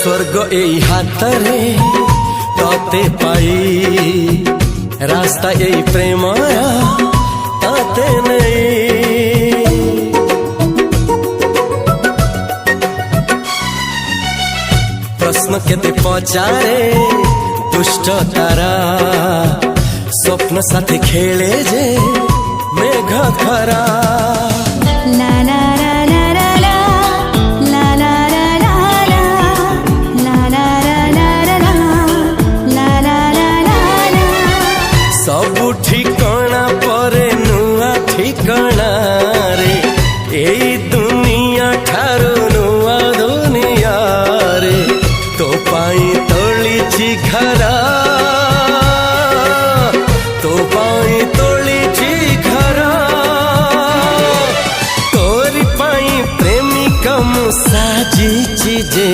स्वर्ग एई हातरे तते पाई रास्ता एई प्रेमया ताते नहीं। प्रश्न केते पचारे दुष्ट तारा स्वप्न साथी खेले जे मेघ खरा। ला ला ला ला ला ला ला ला ला ला ला ला ला ला ला। सबु ठिकाना परे नुआ ठिकाना रे एई दुनिया ठारू नुआ दुनिया रे। तो पाई तोलिछि घरा तो पाई तोलिछि घरा तोरी पाई प्रेमिका मु साजिछि जे